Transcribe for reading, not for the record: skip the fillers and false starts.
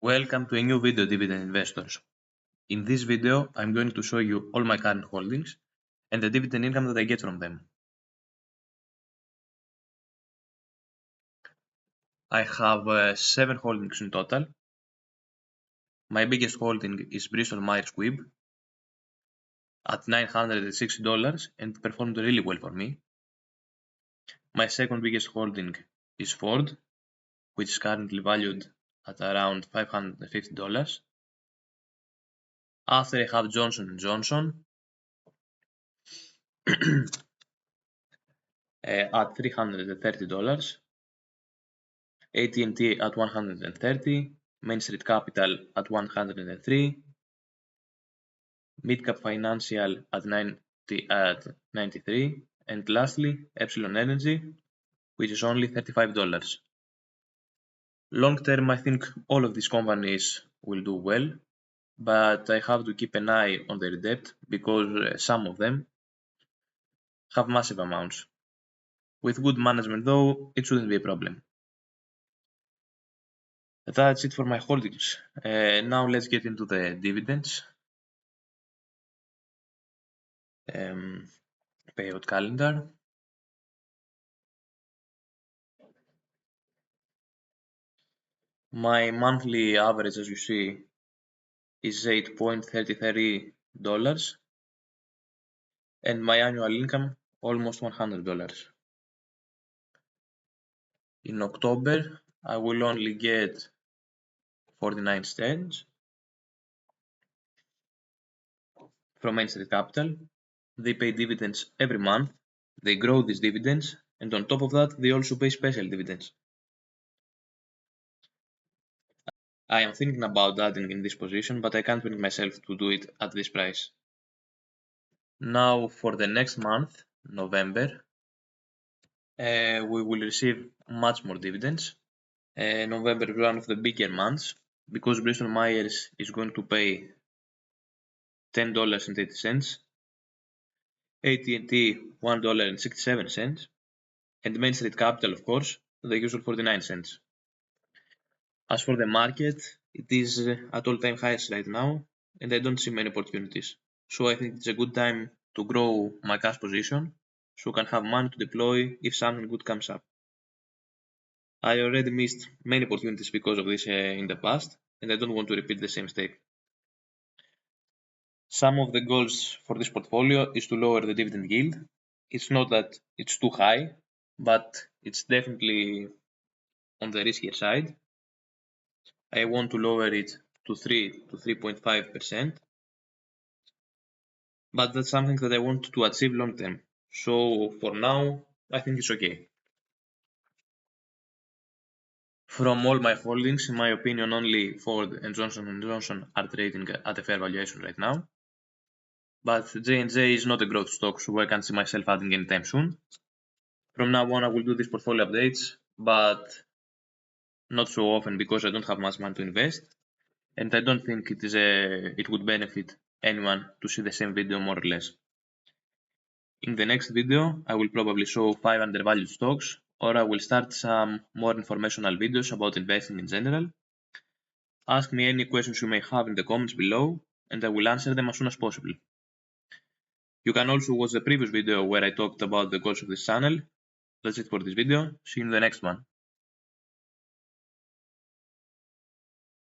Welcome to a new video, Dividend Investors. In this video, I'm going to show you all my current holdings and the dividend income that I get from them. I have 7 holdings in total. My biggest holding is Bristol Myers Squibb at $960 and performed really well for me. My second biggest holding is Ford, which is currently valued at around $550. After I have Johnson & Johnson at $330, AT&T at $130, Main Street Capital at $103, Midcap Financial at $93, and lastly, Epsilon Energy, which is only $35. Long term, I think all of these companies will do well, but I have to keep an eye on their debt because some of them have massive amounts. With good management though, it shouldn't be a problem. That's it for my holdings. Now let's get into the dividends. Payout calendar. My monthly average, as you see, is $8.33, and my annual income almost $100. In October, I will only get 49 cents from Main Street Capital. They pay dividends every month. They grow these dividends, and on top of that, they also pay special dividends. I am thinking about adding in this position, but I can't bring myself to do it at this price. Now for the next month, November, we will receive much more dividends. November is one of the bigger months because Bristol Myers is going to pay $10.80, AT&T $1.67, and Main Street Capital, of course, the usual 49 cents. As for the market, it is at all-time highs right now, and I don't see many opportunities. So I think it's a good time to grow my cash position, so I can have money to deploy if something good comes up. I already missed many opportunities because of this in the past, and I don't want to repeat the same mistake. Some of the goals for this portfolio is to lower the dividend yield. It's not that it's too high, but it's definitely on the riskier side. I want to lower it to 3 to 3.5%, but that's something that I want to achieve long term. So for now, I think it's okay. From all my holdings, in my opinion, only Ford and Johnson & Johnson are trading at a fair valuation right now. But J&J is not a growth stock, so I can't see myself adding anytime soon. From now on, I will do these portfolio updates, but not so often because I don't have much money to invest, and I don't think it would benefit anyone to see the same video more or less. In the next video, I will probably show 5 undervalued stocks, or I will start some more informational videos about investing in general. Ask me any questions you may have in the comments below, and I will answer them as soon as possible. You can also watch the previous video where I talked about the goals of this channel. That's it for this video. See you in the next one.